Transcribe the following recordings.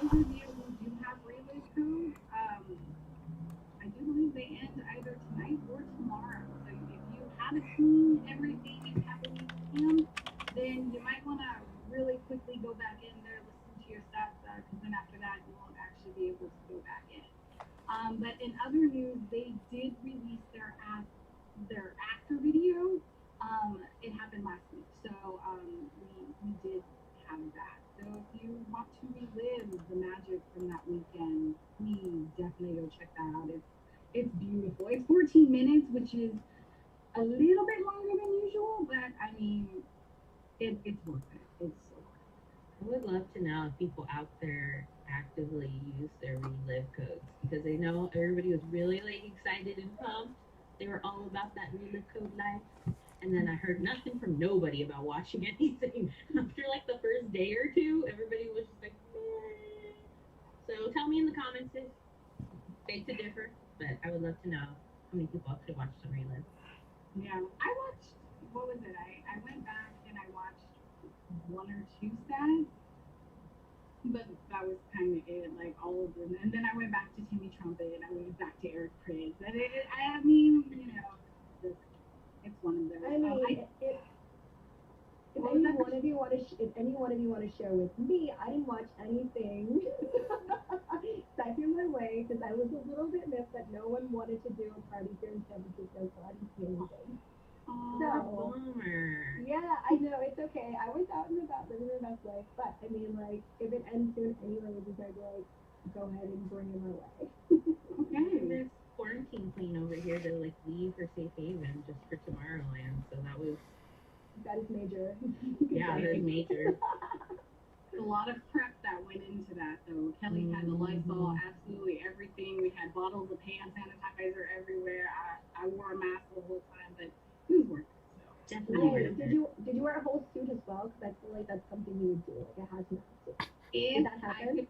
those of you who do have relive codes, I do believe they end either tonight or tomorrow. So if you haven't seen everything in Happily Cam, then you might want to really quickly go back in there, listen to your stats, because then after that you won't actually be able to go back in. But in other news, they did release their actor video. It happened last week, so we did have that. So if you want to relive the magic from that weekend, please definitely go check that out. It's beautiful. It's 14 minutes, which is a little bit longer than usual, but I mean, it's worth it. It's so I would love to know if people out there actively use their relive codes because I know everybody was really like excited and pumped. They were all about that relive code life. And then I heard nothing from nobody about watching anything. After like the first day or two, everybody was just like, meh. So tell me in the comments if beg to differ, but I would love to know how many people actually watched some relive. yeah. I watched, what was it? I went back and I watched one or two stats, but that was kind of it. Like all of them, and then I went back to Timmy Trumpet, and I went back to Eric Prince, and I mean, just, it's one of those. I mean, I if what was any that? one of you want to, if any one of you want to share with me, I didn't watch anything. Stuck in my way because I was a little bit miffed that no one wanted to do a party here in San Francisco, so I didn't see anything. What a Oh, So bummer. yeah, I know it's okay. I was out and about living my best life, but I mean, like, if it ends soon anyway, just I'd like go ahead and bring it my way. And okay. there's quarantine queen over here to like leave her safe haven just for Tomorrowland. So that was That is major. Good yeah, It, that was job. it's major. a lot of prep that went into that, though. Kelly had the Lysol, Mm-hmm. absolutely everything. We had bottles of hand sanitizer everywhere. I wore a mask the whole time, but it was worth it. So Definitely really, Hey, worth it. did you wear a whole suit as well? Because I feel like that's something you would do, like a hazmat suit. Did if that I happen? could,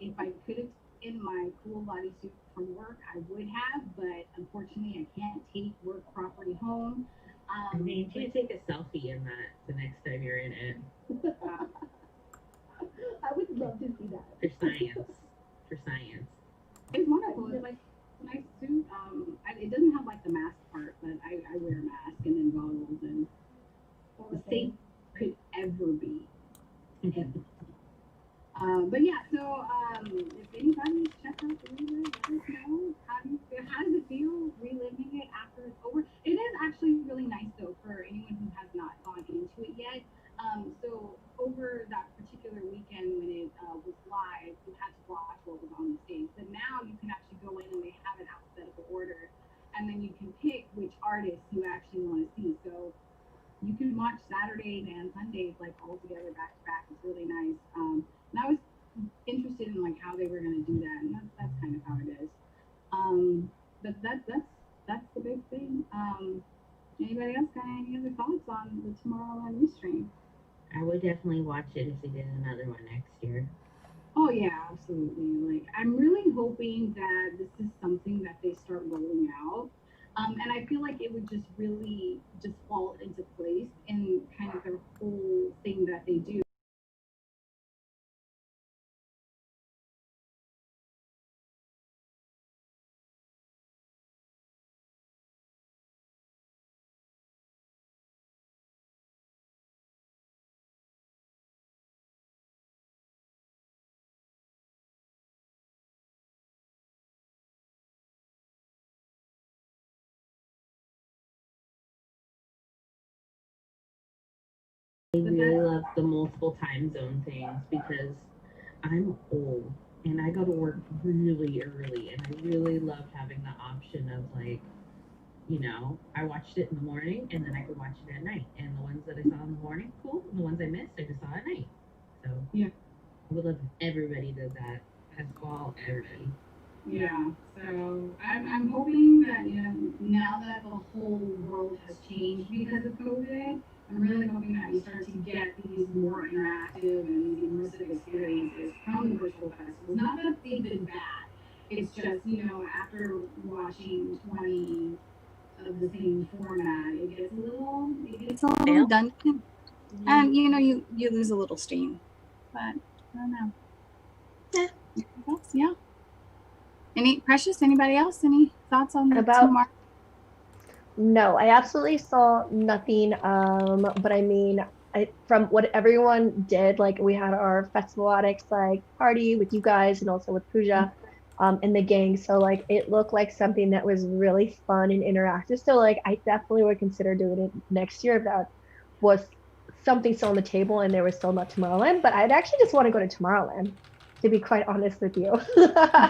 if I could have taken my cool bodysuit from work, I would have. But unfortunately, I can't take work property home. I mean, But you take a selfie in that the next time you're in it uh, I would love to see that. for science. For science. it's I've wonderful. It's no, like a nice suit. It doesn't have like the mask part, but I wear a mask and then goggles and all the the safe things. could ever be. Ever. But yeah, so if anybody's checked out the relive, let us know how do you feel, how does it feel reliving it after it's over. It is actually really nice though for anyone who has not gone into it yet. So over that particular weekend when it was live, you had to watch what was on the stage. But now you can actually go in and they have it alphabetical order, and then you can pick which artists you actually want to see. So you can watch Saturdays and Sundays like all together back to back. It's really nice. And I was interested in like how they were going to do that, and that's kind of how it is. But that's the big thing. Anybody else got any other thoughts on the Tomorrowland restream? I would definitely watch it if they did another one next year. Oh yeah, absolutely. Like I'm really hoping that this is something that they start rolling out. And I feel like it would just really just fall into place in kind of their whole thing that they do. I But really that's love the multiple time zone things because I'm old and I go to work really early and I really loved having the option of like, I watched it in the morning and then I could watch it at night. And the ones that I saw in the morning, cool. And the ones I missed, I just saw at night. So yeah. I would love if everybody did that as well, everybody. Yeah. So I'm hoping that now that the whole world has changed because of COVID, I'm really hoping that we start to get these more interactive and these immersive experiences from the virtual festivals. Not that they've been bad. It's just after watching 20 of the same format, it gets a little Fail? redundant, Mm-hmm. and you lose a little steam. But I don't know. else? Yeah. Anybody else? Any thoughts on tomorrow? No, I absolutely saw nothing. But I mean, from what everyone did, like we had our Festival Addicts like party with you guys and also with Pooja, and the gang. So like it looked like something that was really fun and interactive. So like I definitely would consider doing it next year if that was something still on the table and there was still not Tomorrowland. But I'd actually just want to go to Tomorrowland, to be quite honest with you.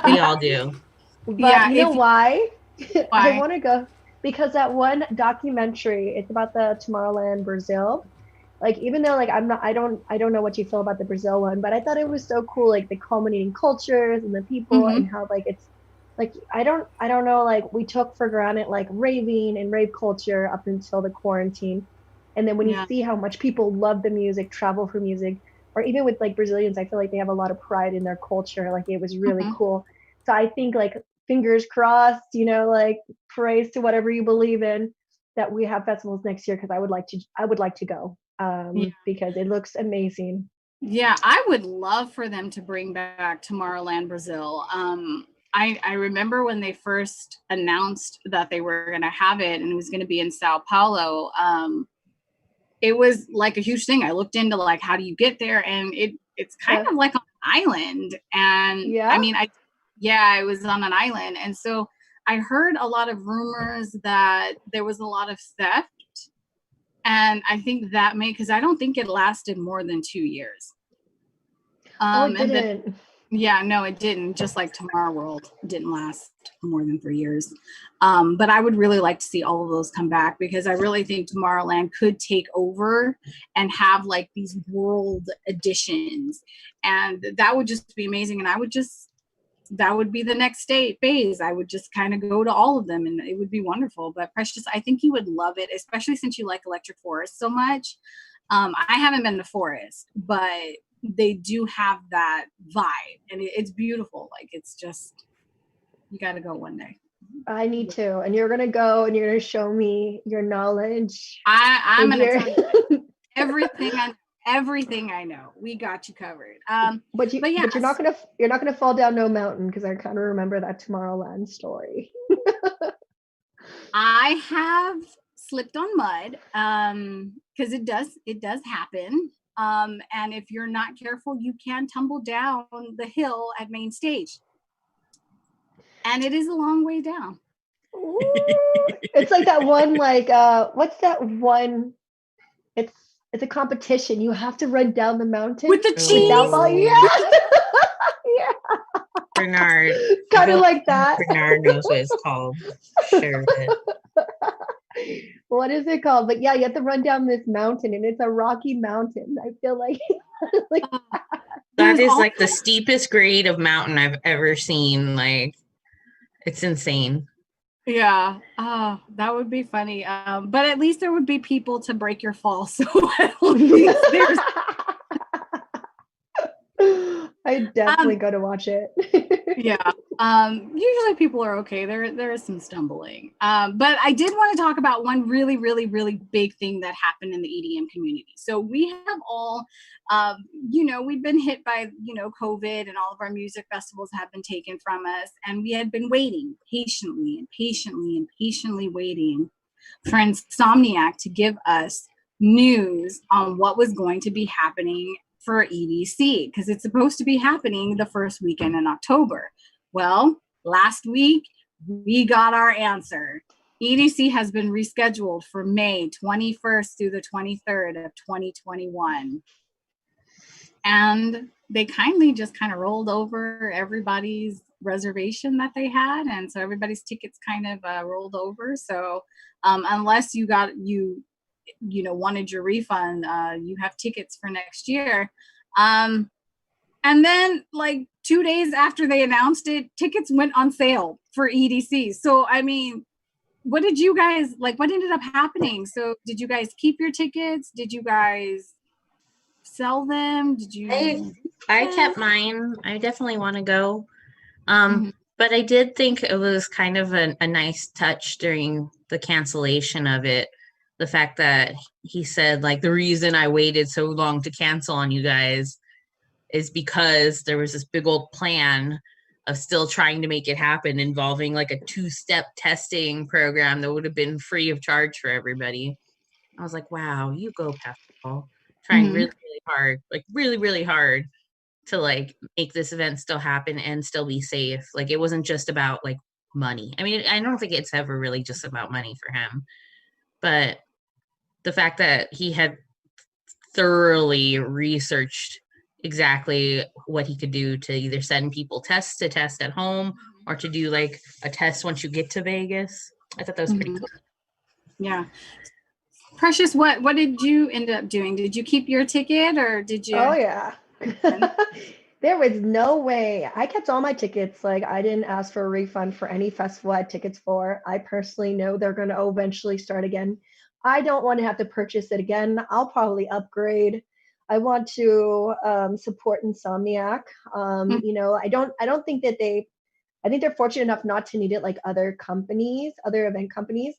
We all do. But Yeah, you know why? Why? I want to go because that one documentary, it's about the Tomorrowland Brazil. Like even though like I don't know what you feel about the Brazil one, but I thought it was so cool, like the culminating cultures and the people and how like it's like I don't know, like we took for granted like raving and rave culture up until the quarantine. And then when you see how much people love the music, travel for music, or even with like Brazilians, I feel like they have a lot of pride in their culture. Like it was really cool. So I think like fingers crossed, you know, like praise to whatever you believe in that we have festivals next year because I would like to go because it looks amazing. Yeah, I would love for them to bring back Tomorrowland Brazil. I remember when they first announced that they were going to have it and it was going to be in Sao Paulo. It was like a huge thing. I looked into like how do you get there, and it's kind of like an island. And I mean, it was on an island, and so I heard a lot of rumors that there was a lot of theft. And I think that because I don't think it lasted more than 2 years. It didn't. No, it didn't. Just like Tomorrow World didn't last more than 3 years. But I would really like to see all of those come back because I really think Tomorrowland could take over and have like these world editions. And that would just be amazing. And that would be the next phase. I would just kind of go to all of them and it would be wonderful. But Precious, I think you would love it, especially since you like Electric Forest so much. I haven't been to Forest, but they do have that vibe and it's beautiful. Like it's just, you got to go one day. I need to. And you're going to go and you're going to show me your knowledge. I'm going to tell you everything I know. We got you covered. But you're not gonna fall down no mountain because I kind of remember that Tomorrowland story. I have slipped on mud because it does happen. And if you're not careful, you can tumble down the hill at main stage, and it is a long way down. Ooh, it's like that one, like what's that one? It's a competition. You have to run down the mountain with the cheese. Yeah. Bernard. Kind of like that. Bernard knows what it's called. Sure it. What is it called? But yeah, you have to run down this mountain, and it's a rocky mountain. I feel like that is like the steepest grade of mountain I've ever seen. Like, it's insane. Yeah, that would be funny. But at least there would be people to break your fall. So at least there's. I definitely go to watch it. Yeah. Usually people are okay. There is some stumbling. But I did want to talk about one really, really, really big thing that happened in the EDM community. So we have all, we've been hit by, COVID, and all of our music festivals have been taken from us. And we had been waiting patiently waiting for Insomniac to give us news on what was going to be happening for EDC, because it's supposed to be happening the first weekend in October. Well, last week we got our answer. EDC has been rescheduled for May 21st through the 23rd of 2021. And they kindly just kind of rolled over everybody's reservation that they had. And so everybody's tickets kind of rolled over. So unless you wanted your refund, you have tickets for next year. And then like 2 days after they announced it, tickets went on sale for EDC. So, I mean, what did you guys, like, what ended up happening? So did you guys keep your tickets? Did you guys sell them? Did you? I kept mine. I definitely want to go. But I did think it was kind of a nice touch during the cancellation of it. The fact that he said, like, the reason I waited so long to cancel on you guys is because there was this big old plan of still trying to make it happen, involving like a 2-step testing program that would have been free of charge for everybody. I was like, wow, you go, Pascal, trying really, really hard, like really, really hard to like make this event still happen and still be safe. Like it wasn't just about like money. I mean, I don't think it's ever really just about money for him, but the fact that he had thoroughly researched exactly what he could do to either send people tests to test at home or to do like a test once you get to Vegas. I thought that was pretty cool. Yeah. Precious, what did you end up doing? Did you keep your ticket or did you? Oh yeah. There was no way. I kept all my tickets. Like I didn't ask for a refund for any festival I had tickets for. I personally know they're going to eventually start again. I don't want to have to purchase it again. I'll probably upgrade. I want to support Insomniac. You know, I don't think that I think they're fortunate enough not to need it like other companies, other event companies,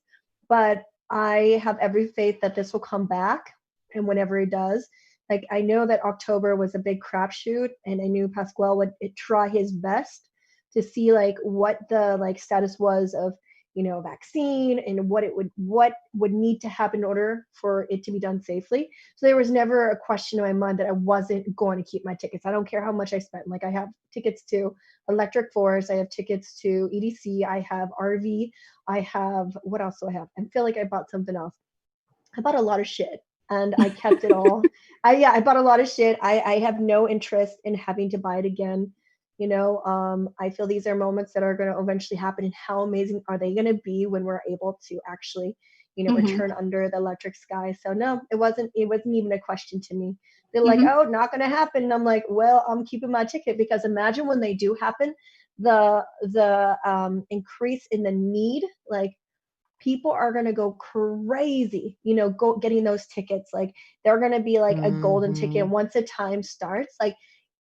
but I have every faith that this will come back, and whenever it does, like I know that October was a big crapshoot, and I knew Pasquale would try his best to see like what the like status was of, you know, vaccine and what would need to happen in order for it to be done safely. So there was never a question in my mind that I wasn't going to keep my tickets. I don't care how much I spent. Like I have tickets to Electric Forest, I have tickets to EDC, I have RV, I have, what else do I have? I feel like I bought something else. I bought a lot of shit and I kept it all. I bought a lot of shit. I have no interest in having to buy it again. You know, I feel these are moments that are going to eventually happen, and how amazing are they going to be when we're able to actually, you know, return under the electric sky. So no, it wasn't even a question to me. They're like, oh, not going to happen. And I'm like, well, I'm keeping my ticket, because imagine when they do happen, the increase in the need, like people are going to go crazy, you know, getting those tickets. Like they're going to be like a golden ticket once the time starts. Like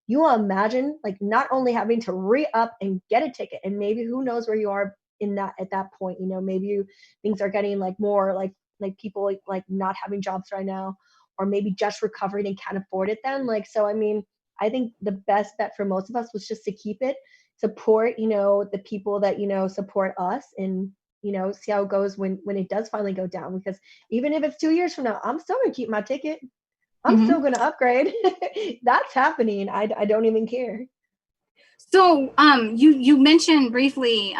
you imagine like not only having to re-up and get a ticket, and maybe who knows where you are in that at that point, you know, maybe things are getting like more like people like not having jobs right now, or maybe just recovering and can't afford it then. Like, so I mean, I think the best bet for most of us was just to keep it, support, you know, the people that, you know, support us, and you know, see how it goes when it does finally go down. Because even if it's 2 years from now, I'm still gonna keep my ticket. I'm still gonna upgrade. That's happening. I don't even care. So you mentioned briefly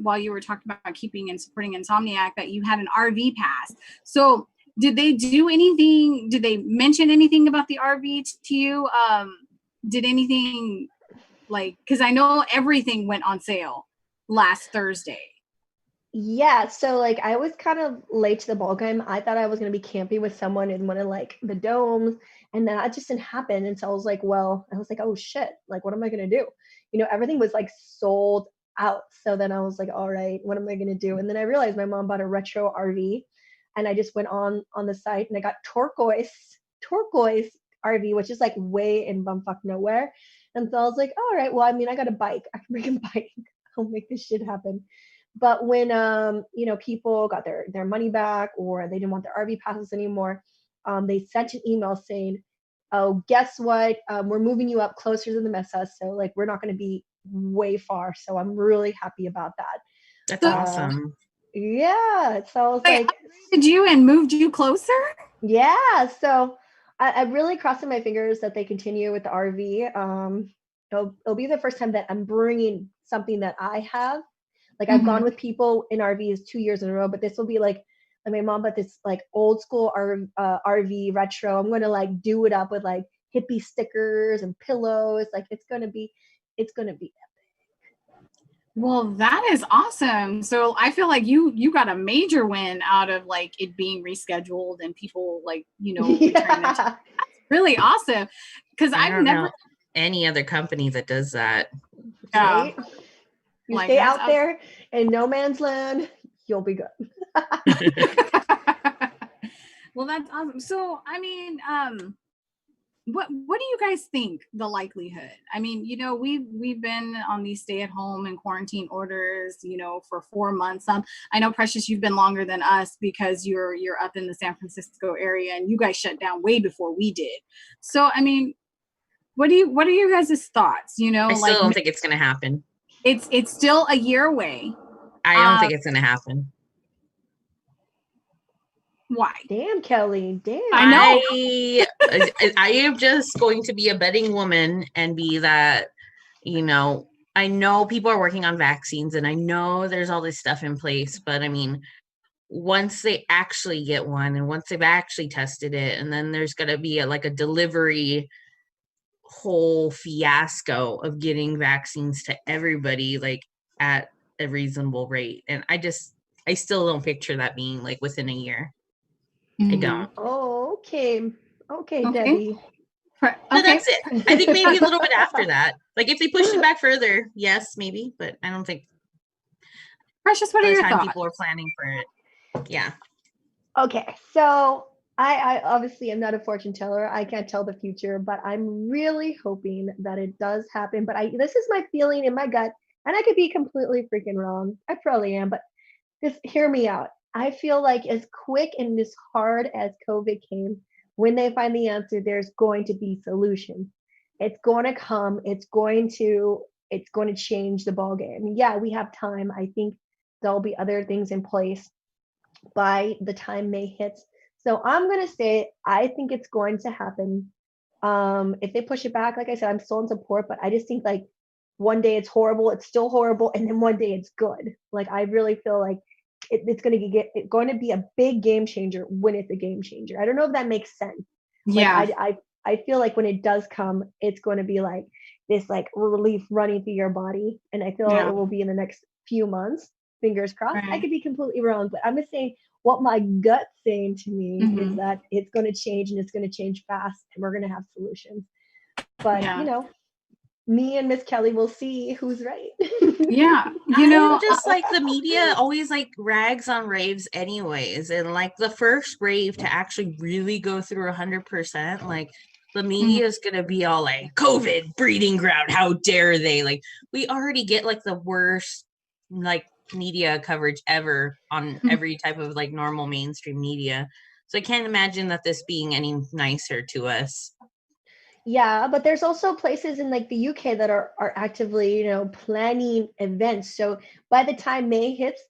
while you were talking about keeping and supporting Insomniac that you had an RV pass. So did they do anything? Did they mention anything about the RV to you? Did anything like, because I know everything went on sale last Thursday. Yeah, so like I was kind of late to the ball game. I thought I was gonna be camping with someone in one of like the domes, and that just didn't happen. And so I was like, oh shit, like what am I gonna do? You know, everything was like sold out. So then I was like, all right, what am I gonna do? And then I realized my mom bought a retro RV, and I just went on the site and I got turquoise RV, which is like way in bumfuck nowhere. And so I was like, all right, well, I mean, I got a bike. I can bring a bike. I'll make this shit happen. But when you know, people got their money back, or they didn't want their RV passes anymore, they sent an email saying, oh, guess what? We're moving you up closer to the mesa, so like we're not going to be way far. So I'm really happy about that. That's awesome. Yeah. So I was like, did you and moved you closer? Yeah. So I'm really crossing my fingers that they continue with the RV. It'll be the first time that I'm bringing something that I have. Like I've gone with people in RVs 2 years in a row, but this will be like my mom bought this like old school RV retro. I'm going to like do it up with like hippie stickers and pillows. Like it's going to be epic. Well, that is awesome. So I feel like you got a major win out of like it being rescheduled and people like, you know, returning. That's really awesome. Because I've never know any other company that does that. Yeah. You like, stay out there in no man's land, you'll be good. Well, that's awesome. So, I mean, what do you guys think the likelihood? I mean, you know, we've been on these stay-at-home and quarantine orders, you know, for 4 months. I know, Precious, you've been longer than us because you're up in the San Francisco area, and you guys shut down way before we did. So, I mean, what are you guys' thoughts? You know, I still like don't think it's gonna happen. it's still a year away. I don't think it's gonna happen. Why? Damn, Kelly. Damn. I know. I am just going to be a betting woman and be that, you know, I know people are working on vaccines and I know there's all this stuff in place, but I mean, once they actually get one and once they've actually tested it, and then there's going to be a delivery whole fiasco of getting vaccines to everybody like at a reasonable rate. And I still don't picture that being like within a year. I don't. Oh, okay. Okay, Okay. Debbie. But that's it. I think maybe a little bit after that. Like if they push it back further, yes, maybe. But I don't think Precious, what by are the your time thoughts? people are planning for it. Yeah. Okay, so I obviously am not a fortune teller. I can't tell the future, but I'm really hoping that it does happen. But this is my feeling in my gut, and I could be completely freaking wrong. I probably am, but just hear me out. I feel like as quick and as hard as COVID came, when they find the answer, there's going to be solutions. It's going to come. It's going to change the ball game. Yeah, we have time. I think there'll be other things in place by the time May hits. So I'm gonna say I think it's going to happen. If they push it back, like I said, I'm still in support, but I just think like one day it's horrible, it's still horrible, and then one day it's good. Like I really feel like it's going to be a big game changer when it's a game changer. I don't know if that makes sense. Yeah. Like I feel like when it does come, it's going to be like this like relief running through your body, and I feel Yeah. it will be in the next few months. Fingers crossed. I Right. could be completely wrong, but I'm just saying what my gut's saying to me is that it's going to change and it's going to change fast, and we're going to have solutions. But Yeah. Me and Miss Kelly will see who's right. Yeah. I'm just like the media always like rags on raves anyways, and like the first rave to actually really go through 100%, like the media is gonna be all like COVID breeding ground, how dare they? Like we already get like the worst like media coverage ever on every type of like normal mainstream media, so I can't imagine that this being any nicer to us. Yeah, but there's also places in like the UK that are actively, planning events. So by the time May hits,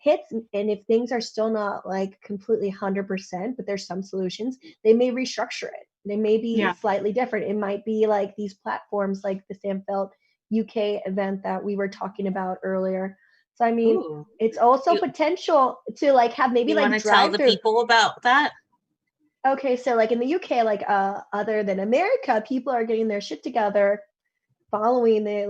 and if things are still not like completely 100%, but there's some solutions, they may restructure it. They may be slightly different. It might be like these platforms like the Sam Felt UK event that we were talking about earlier. So I mean, Ooh. it's also potential to like have maybe you like want to tell the people about that? Okay, so like in the UK, like other than America, people are getting their shit together, following the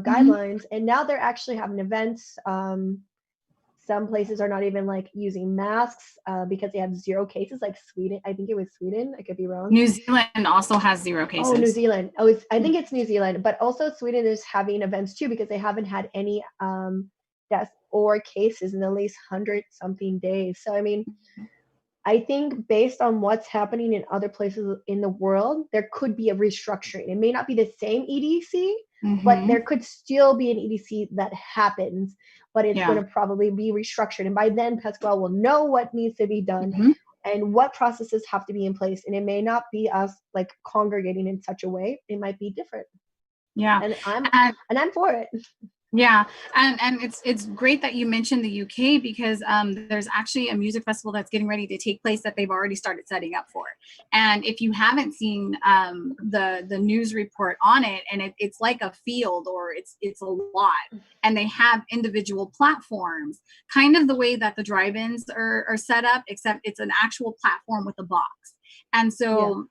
guidelines, and now they're actually having events. Some places are not even like using masks because they have 0 cases, like Sweden. I think it was Sweden. I could be wrong. New Zealand also has 0 cases. Oh, New Zealand. I think it's New Zealand, but also Sweden is having events too because they haven't had any deaths or cases in at least 100-something days. So I mean, I think based on what's happening in other places in the world, there could be a restructuring. It may not be the same EDC, but there could still be an EDC that happens, but it's going to probably be restructured. And by then, Pasquale will know what needs to be done and what processes have to be in place. And it may not be us like congregating in such a way. It might be different. Yeah. And I'm for it. Yeah, and it's great that you mentioned the UK because there's actually a music festival that's getting ready to take place that they've already started setting up for. And if you haven't seen the news report on it, and it's like a field or it's a lot, and they have individual platforms, kind of the way that the drive-ins are set up, except it's an actual platform with a box. And so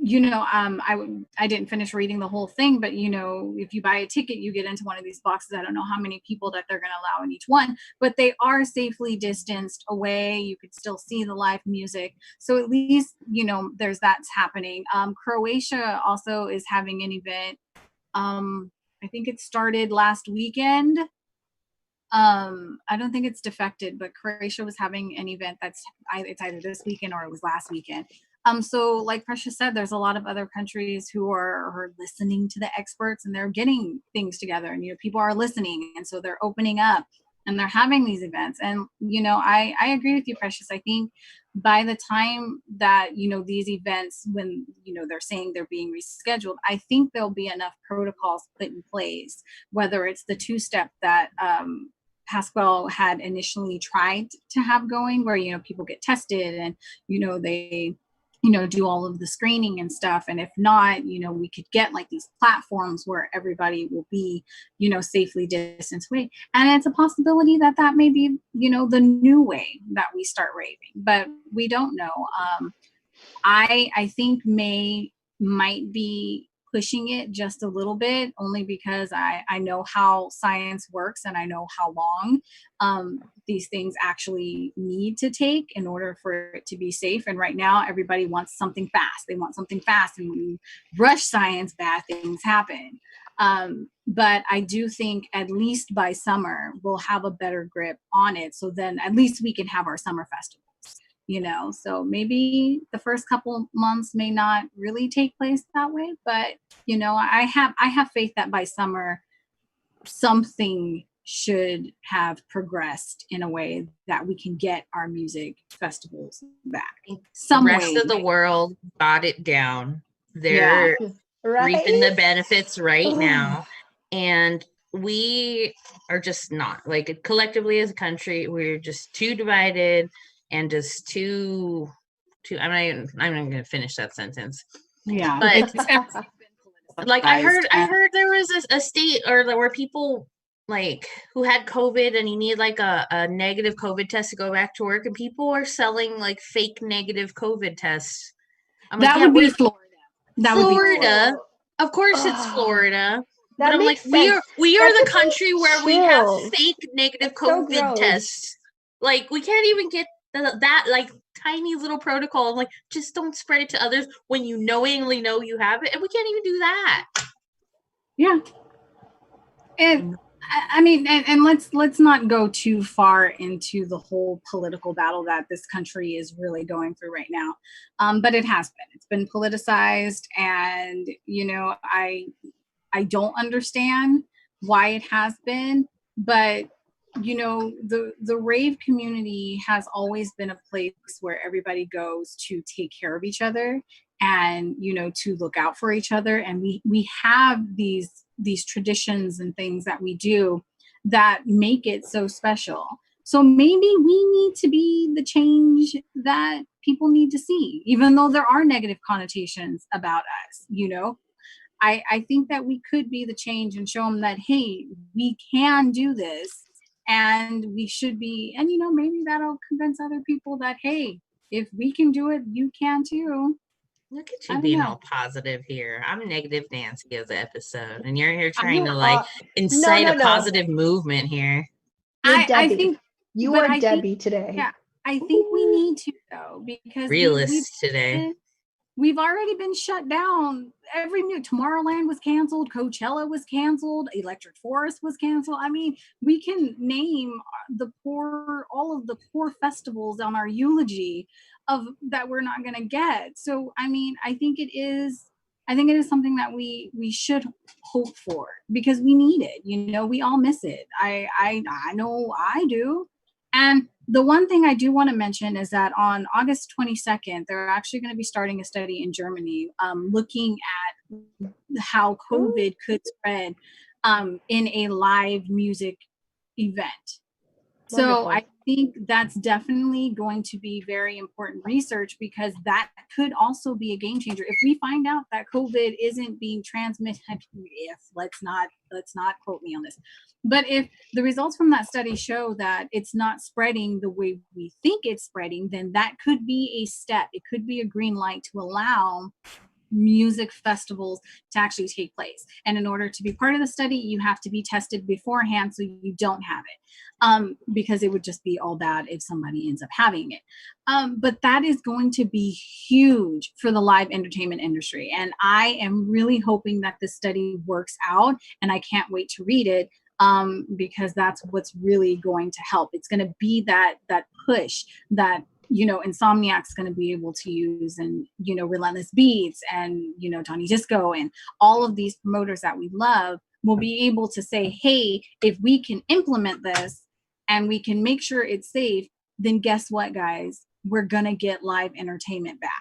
I didn't finish reading the whole thing, but if you buy a ticket, you get into one of these boxes. I don't know how many people that they're going to allow in each one, but they are safely distanced away. You could still see the live music. So at least, there's that's happening. Croatia also is having an event. I think it started last weekend. I don't think it's defected, but Croatia was having an event it's either this weekend or it was last weekend. So like Precious said, there's a lot of other countries who are listening to the experts and they're getting things together, and people are listening, and so they're opening up. and they're having these events. And, I agree with you, Precious. I think by the time that, these events, when, they're saying they're being rescheduled, I think there'll be enough protocols put in place, whether it's the two-step that, Pasquale had initially tried to have going, where, people get tested and, they, do all of the screening and stuff. And if not, we could get like these platforms where everybody will be, safely distanced away. And it's a possibility that that may be, the new way that we start raving, but we don't know. I think May might be pushing it just a little bit, only because I know how science works and I know how long these things actually need to take in order for it to be safe. And right now, everybody wants something fast. They want something fast. And when you rush science, bad things happen. But I do think at least by summer, we'll have a better grip on it. So then at least we can have our summer festivals. So maybe the first couple months may not really take place that way, but I have faith that by summer something should have progressed in a way that we can get our music festivals back. The rest of the world got it down. They're reaping the benefits right now, and we are just not, like, collectively as a country, we're just too divided. And just too. I'm not going to finish that sentence. Yeah, but like I heard there was a state where people like who had COVID and you need like a negative COVID test to go back to work, and people are selling like fake negative COVID tests. That would be Florida. Florida, of course, it's Florida. But I'm like, we are the country where we have fake negative COVID tests. Like, we can't even get that like tiny little protocol, like, just don't spread it to others when you knowingly know you have it, and we can't even do that. Yeah. And I mean, and let's not go too far into the whole political battle that this country is really going through right now. But it's been politicized, and I don't understand why it has been, but the rave community has always been a place where everybody goes to take care of each other and, to look out for each other. And we have these traditions and things that we do that make it so special. So maybe we need to be the change that people need to see, even though there are negative connotations about us, I think that we could be the change and show them that, hey, we can do this. And we should be, and maybe that'll convince other people that, hey, if we can do it, you can too. Look at you being all positive here. I'm negative Nancy as an episode, and you're here trying to like incite a positive movement here. I think you are Debbie today. Yeah, I think we need to though, because realist today. We've already been shut down. Tomorrowland was canceled. Coachella was canceled. Electric Forest was canceled. I mean, we can name all of the poor festivals on our eulogy of that we're not going to get. So, I mean, I think it is something that we should hope for, because we need it. We all miss it. I know I do. And the one thing I do want to mention is that on August 22nd, they're actually going to be starting a study in Germany looking at how COVID could spread in a live music event. Wonderful. So I think that's definitely going to be very important research, because that could also be a game changer. If we find out that COVID isn't being transmitted, let's not quote me on this, but if the results from that study show that it's not spreading the way we think it's spreading, then that could be a step. It could be a green light to allow music festivals to actually take place. And in order to be part of the study, you have to be tested beforehand so you don't have it, because it would just be all bad if somebody ends up having it. But that is going to be huge for the live entertainment industry. And I am really hoping that this study works out, and I can't wait to read it, because that's what's really going to help. It's going to be that push that Insomniac's going to be able to use, and, Relentless Beats and, Donnie Disco and all of these promoters that we love will be able to say, hey, if we can implement this, and we can make sure it's safe, then guess what, guys? We're going to get live entertainment back.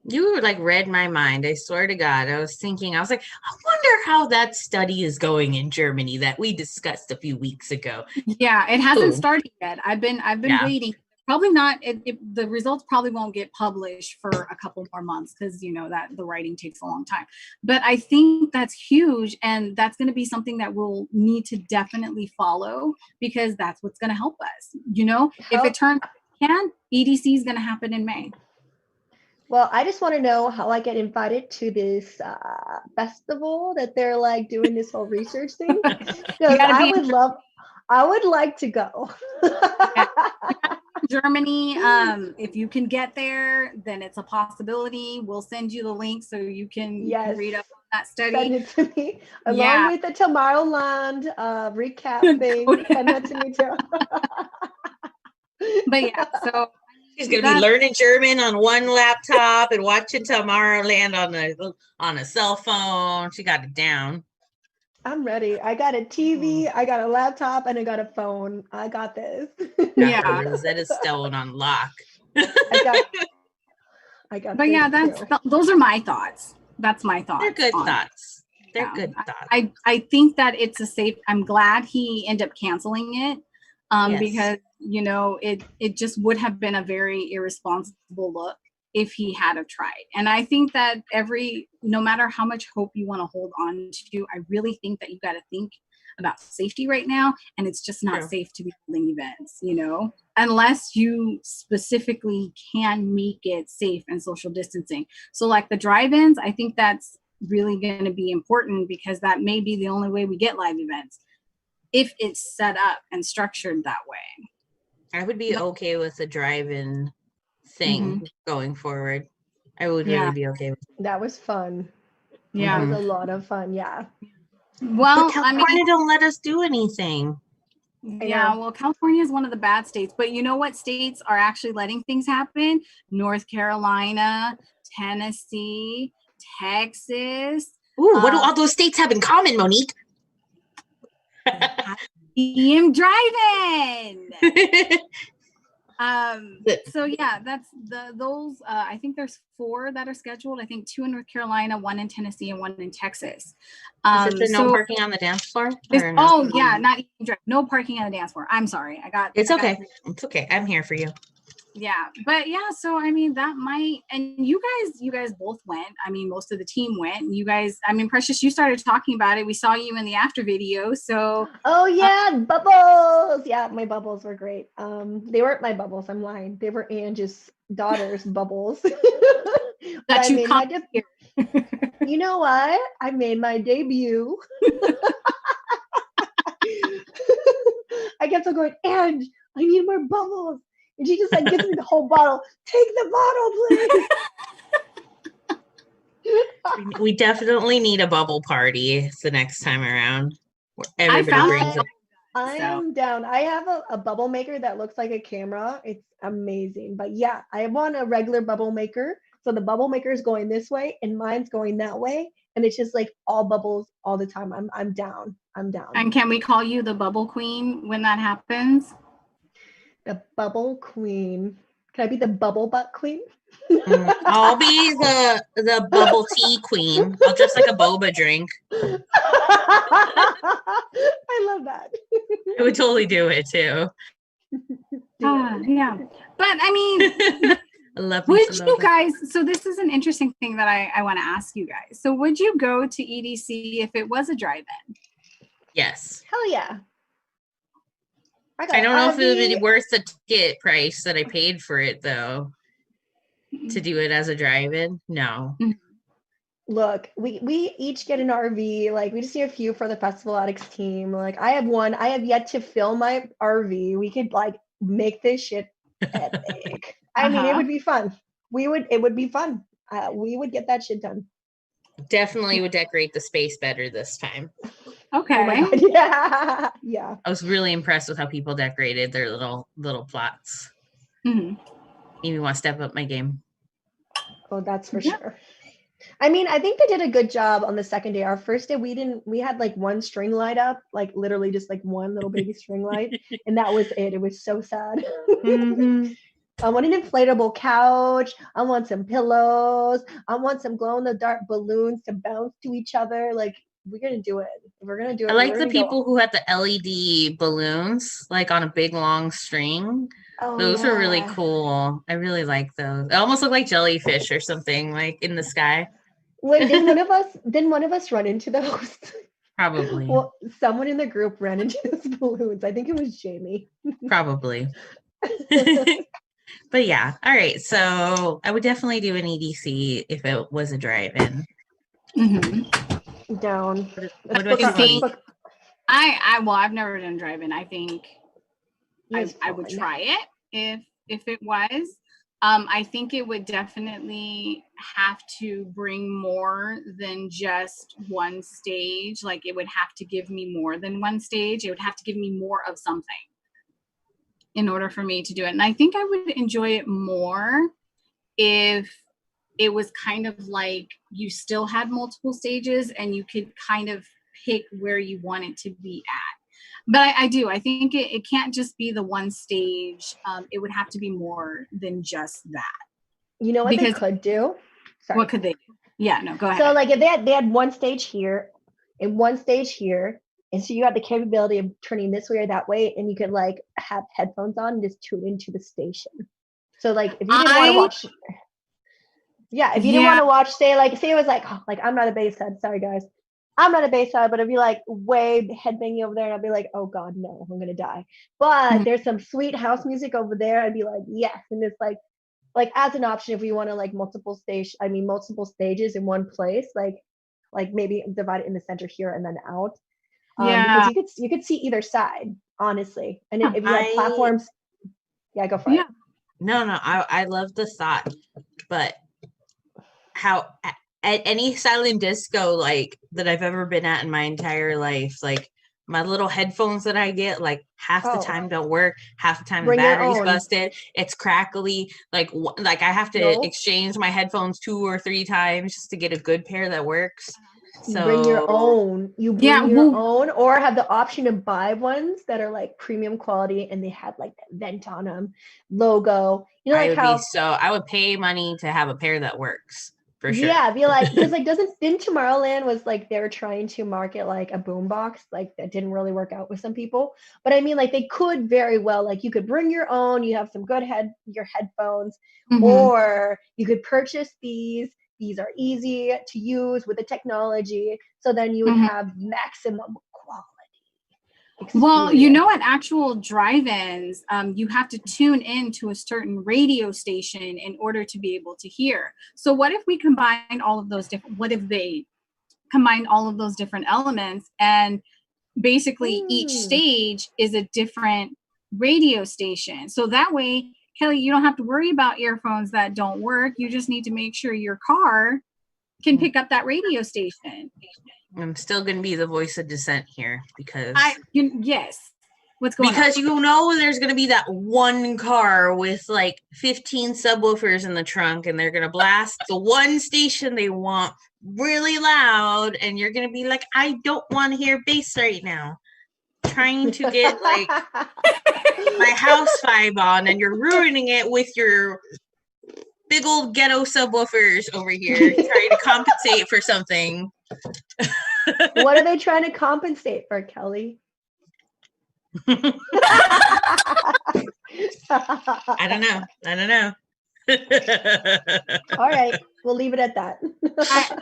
You like read my mind. I swear to God. I was thinking, I was like, I wonder how that study is going in Germany that we discussed a few weeks ago. Yeah, it hasn't Ooh. started yet. I've been Yeah. waiting. Probably not. The results probably won't get published for a couple more months because you know that the writing takes a long time. But I think that's huge, and that's going to be something that we'll need to definitely follow because that's what's going to help us. You know, if it turns EDC is going to happen in May. Well, I just want to know how I get invited to this festival that they're like doing this whole research thing. Because I would like to go. Germany, if you can get there, then it's a possibility. We'll send you the link so you can read up on that study. Send it to me along with the Tomorrowland recap thing. Send that to me too. But yeah, so she's gonna be learning German on one laptop and watching Tomorrowland on a cell phone. She got it down. I'm ready. I got a TV, I got a laptop, and I got a phone. I got this. Yeah, Rosetta Stone on lock. I got. But yeah, those are my thoughts. That's my thoughts. They're good thoughts. They're good thoughts. I think that it's a safe. I'm glad he ended up canceling it. Because you know it just would have been a very irresponsible look if he had have tried. And I think that no matter how much hope you want to hold on to, I really think that you got to think about safety right now, and it's just not safe to be holding events, you know, unless you specifically can make it safe and social distancing. So like the drive-ins, I think that's really going to be important because that may be the only way we get live events if it's set up and structured that way. I would be okay with a drive-in thing going forward. I would really be okay with it. That was fun. Yeah. That was a lot of fun. Yeah. Well, California don't let us do anything. Yeah, well, California is one of the bad states, but you know what states are actually letting things happen? North Carolina, Tennessee, Texas. Ooh, what do all those states have in common, Monique? EDM drive-in. So yeah, that's those. I think there's 4 that are scheduled. I think 2 in North Carolina, 1 in Tennessee, and 1 in Texas. Is it no parking on the dance floor? Not even no parking on the dance floor. I'm sorry, It's okay. It's okay. I'm here for you. Yeah, but yeah, so I mean that might, and you guys both went. I mean, most of the team went. And you guys, I mean, Precious, you started talking about it. We saw you in the after video. So oh yeah, bubbles. Yeah, my bubbles were great. They weren't my bubbles. I'm lying. They were Angie's daughter's bubbles. That you know what? I made my debut. I kept on going, Ange, I need more bubbles. And she just like gives me the whole bottle. Take the bottle, please. We definitely need a bubble party. It's the next time around. Everybody brings it. I am down. I have a bubble maker that looks like a camera. It's amazing. But yeah, I want a regular bubble maker. So the bubble maker is going this way and mine's going that way. And it's just like all bubbles all the time. I'm down. I'm down. And can we call you the bubble queen when that happens? The bubble queen. Can I be the bubble butt queen? I'll be the bubble tea queen. I'll just like a boba drink. I love that. I would totally do it too. Yeah. But I mean, would you guys, so this is an interesting thing that I want to ask you guys. So would you go to EDC if it was a drive-in? Yes. Hell yeah. I don't know if it would be worth the ticket price that I paid for it though. To do it as a drive-in? No. Look, we each get an RV. Like we just need a few for the Festival Addicts team. Like I have one. I have yet to fill my RV. We could like make this shit epic. I mean, it would be fun. It would be fun. We would get that shit done. Definitely would decorate the space better this time. Okay. Oh my God. Yeah. I was really impressed with how people decorated their little plots. Made me want to step up my game. Oh, that's for sure. I mean, I think they did a good job on the second day. Our first day, we had like one string light up, like literally just like one little baby string light. And that was it. It was so sad. Mhm. I want an inflatable couch. I want some pillows. I want some glow in the dark balloons to bounce to each other. Like, we're going to do it. If we're going to do I it. like We're the going to go. people who had the LED balloons, like on a big long string. Oh, Those are really yeah. cool. I really like those. They almost look like jellyfish or something, like in the sky. Wait, didn't one of us run into those? Probably. Well, someone in the group ran into those balloons. I think it was Jamie. Probably. But yeah, all right. So I would definitely do an EDC if it was a drive-in. Mm-hmm. Down. What Let's about book you, our- let's Bonnie? book- Well, I've never done drive-in. I think It's I would fun. try it if it was. I think it would definitely have to bring more than just one stage. Like it would have to give me more than one stage. It would have to give me more of something in order for me to do it. And I think I would enjoy it more if it was kind of like you still had multiple stages and you could kind of pick where you want it to be at. But I do. I think it can't just be the one stage. It would have to be more than just that. You know what Because- they could do? Sorry. What could they do? Yeah, no, go ahead. So like if they had one stage here and one stage here, and so you had the capability of turning this way or that way, and you could like have headphones on and just tune into the station. So like if you didn't want to watch, if you didn't want to watch, say it was like I'm not a bass head, sorry guys, I'm not a bass head, but it'd be like way headbanging over there, and I'd be like, oh god, no, I'm gonna die. But there's some sweet house music over there. I'd be like, yes, and it's like as an option if we want to like multiple stages in one place, like maybe divide it in the center here and then out. Because you could see either side, honestly. And if you had platforms, go for it. No, I love the thought, but how at any silent disco like that I've ever been at in my entire life, like my little headphones that I get, like half the time don't work, half the time the battery's busted, it's crackly, like I have to exchange my headphones 2 or 3 times just to get a good pair that works. So bring your own. You bring your own, or have the option to buy ones that are like premium quality and they have like that vent on them, logo. You know, like I would pay money to have a pair that works for sure. Yeah, be like, because like didn't Tomorrowland was like they were trying to market like a boombox, like that didn't really work out with some people. But I mean, like they could very well, like you could bring your own. You have some good your headphones, or you could purchase these. These are easy to use with the technology, so then you would have maximum quality experience. Well, you know, at actual drive-ins, you have to tune in to a certain radio station in order to be able to hear. So what if we combine all of those what if they combine all of those different elements, and basically each stage is a different radio station? So that way, Kelly, you don't have to worry about earphones that don't work. You just need to make sure your car can pick up that radio station. I'm still going to be the voice of dissent here because yes. What's going on? Because you know there's going to be that one car with like 15 subwoofers in the trunk, and they're going to blast the one station they want really loud, and you're going to be like, I don't want to hear bass right now. Trying to get like my house vibe on, and you're ruining it with your big old ghetto subwoofers over here trying to compensate for something. What are they trying to compensate for, Kelly? I don't know. All right, we'll leave it at that.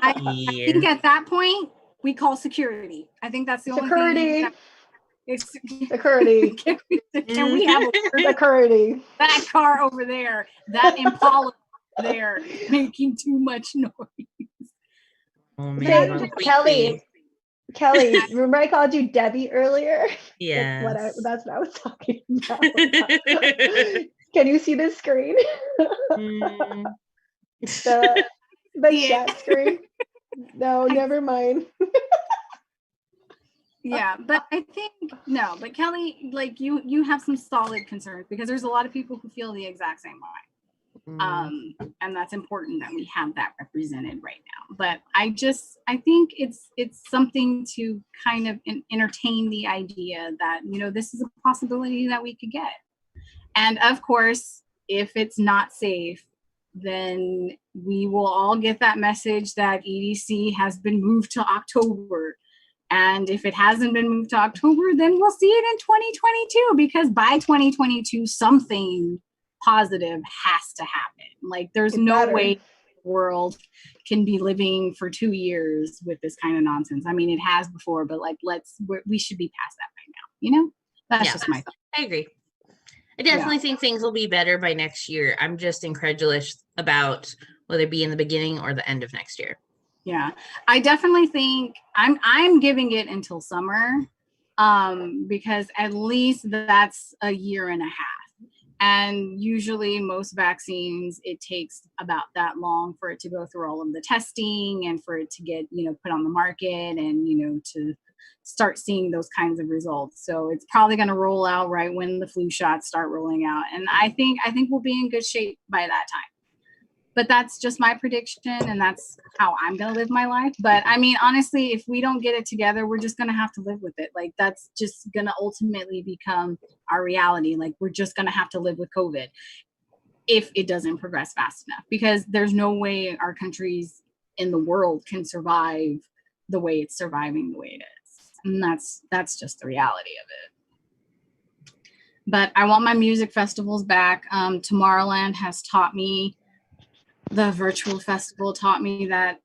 I think at that point we call security. I think that's the only thing. Security. Can we have security? That car over there, that Impala there, making too much noise. Oh man, Kelly, remember I called you Debbie earlier? Yeah. That's what I was talking about. Can you see the screen? The chat screen? No, never mind. Yeah, but I think but Kelly, like you have some solid concerns because there's a lot of people who feel the exact same way. And that's important that we have that represented right now. But I think it's something to kind of entertain the idea that, you know, this is a possibility that we could get. And of course, if it's not safe, then we will all get that message that EDC has been moved to October. And if it hasn't been moved to October, then we'll see it in 2022, because by 2022, something positive has to happen. Like, there's no way the world can be living for 2 years with this kind of nonsense. I mean, it has before, but like, we should be past that right now, you know? That's just my thought. I agree. I definitely think things will be better by next year. I'm just incredulous about whether it be in the beginning or the end of next year. Yeah, I definitely think I'm giving it until summer, because at least that's a year and a half. And usually most vaccines, it takes about that long for it to go through all of the testing and for it to get, you know, put on the market and, you know, to start seeing those kinds of results. So it's probably going to roll out right when the flu shots start rolling out. And I think we'll be in good shape by that time. But that's just my prediction, and that's how I'm going to live my life. But I mean, honestly, if we don't get it together, we're just going to have to live with it. Like, that's just going to ultimately become our reality. Like, we're just going to have to live with COVID if it doesn't progress fast enough, because there's no way our countries in the world can survive the way it's surviving the way it is. And that's just the reality of it. But I want my music festivals back. Tomorrowland has taught me, the virtual festival taught me that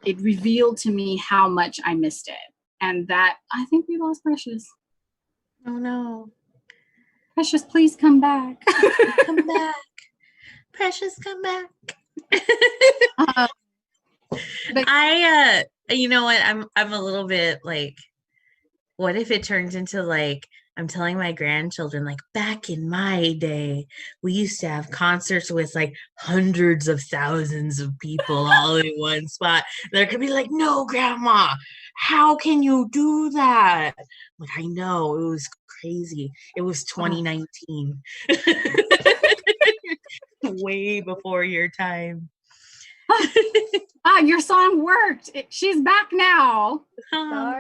it revealed to me how much I missed it. And that I think we lost Precious. Oh no. Precious, please come back. Come back. Precious, come back. But you know what? I'm a little bit like, what if it turns into like, I'm telling my grandchildren, like, back in my day, we used to have concerts with like hundreds of thousands of people all in one spot. They're gonna be like, no, Grandma, how can you do that? Like, I know, it was crazy. It was 2019. Way before your time. Your song worked. She's back now.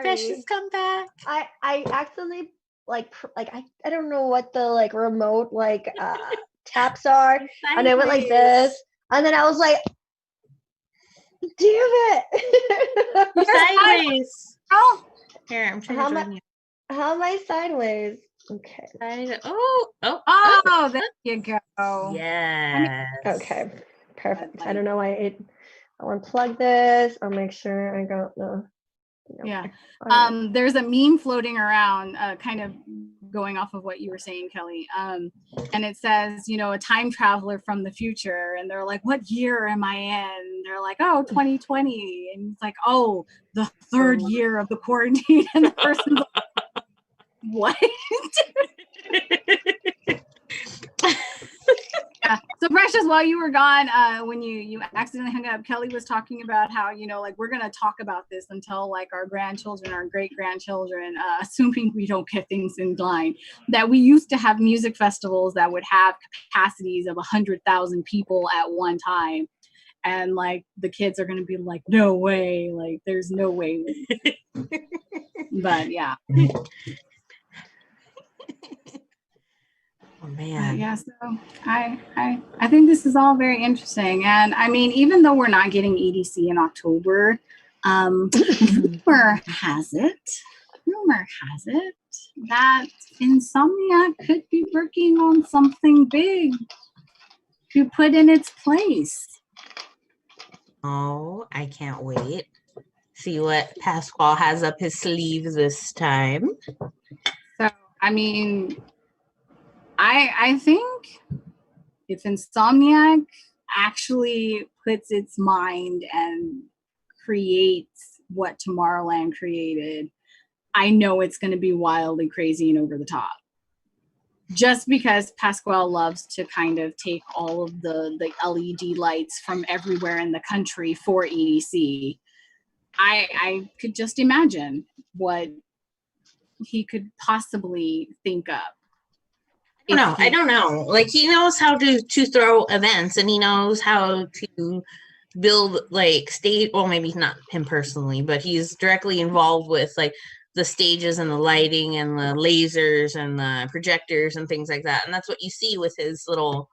Precious, come back. I accidentally I don't know what the like remote like taps are, and I went like this, and then I was like, damn it. You're sideways. Oh, Here, I'm trying to join you. How am I sideways? Okay. Oh, there you go. Yes. Okay. Perfect. I don't know why I'll unplug this. I'll make sure I got the. Yeah. There's a meme floating around, kind of going off of what you were saying, Kelly. And it says, you know, a time traveler from the future. And they're like, what year am I in? They're like, oh, 2020. And it's like, oh, the third year of the quarantine. And the person's like, what? Yeah. So Precious, while you were gone, when you accidentally hung up, Kelly was talking about how, you know, like, we're going to talk about this until like our grandchildren, our great grandchildren, assuming we don't get things in line, that we used to have music festivals that would have capacities of 100,000 people at one time. And like, the kids are going to be like, no way, like, there's no way. But yeah. Oh man. Yeah, so I think this is all very interesting. And I mean, even though we're not getting EDC in October, rumor has it that Insomniac could be working on something big to put in its place. Oh, I can't wait. See what Pasquale has up his sleeve this time. So, I mean, I think if Insomniac actually puts its mind and creates what Tomorrowland created, I know it's going to be wildly crazy and over the top. Just because Pasquale loves to kind of take all of the LED lights from everywhere in the country for EDC, I could just imagine what he could possibly think up. I don't know. Like he knows how to throw events, and he knows how to build like stage. Well, maybe not him personally, but he's directly involved with like the stages and the lighting and the lasers and the projectors and things like that. And that's what you see with his little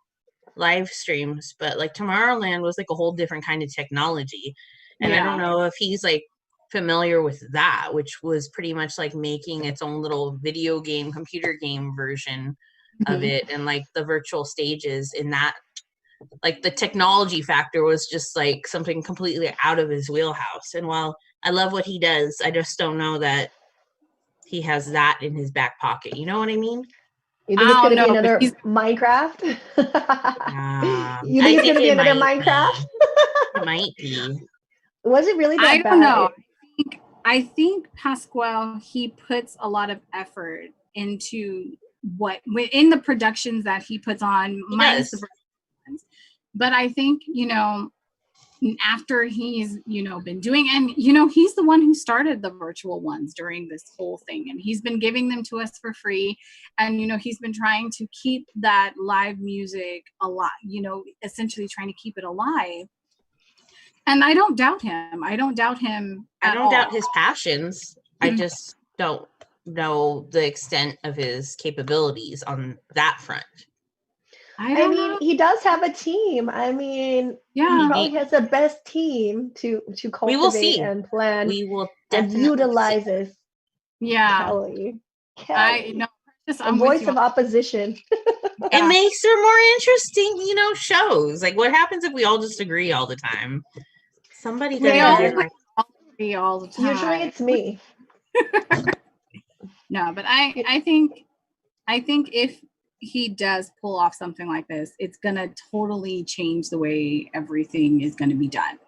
live streams. But like Tomorrowland was like a whole different kind of technology, and I don't know if he's like familiar with that, which was pretty much like making its own little video game, computer game version of it, and like the virtual stages in that, like the technology factor was just like something completely out of his wheelhouse. And while I love what he does, I just don't know that he has that in his back pocket. You know what I mean? You think it's going to be know, another but Minecraft? You I think it's think going to be it another might Minecraft? It might be. Was it really that I bad? don't know. I think Pasquale, he puts a lot of effort into in the productions that he puts on, minus the ones. But I think, after he's, been doing, and, he's the one who started the virtual ones during this whole thing. And he's been giving them to us for free. And, he's been trying to keep that live music alive, essentially trying to keep it alive. And I don't doubt him. I don't doubt his passions. I just don't know the extent of his capabilities on that front. I mean, he does have a team. I mean, he probably has the best team to cultivate and plan. We will and definitely utilizes. Yeah. Kelly. I know. A voice of opposition. It makes for more interesting, shows. Like, what happens if we all just agree all the time? Somebody doesn't agree all the time. Usually it's me. No, but I think if he does pull off something like this, it's gonna totally change the way everything is gonna be done.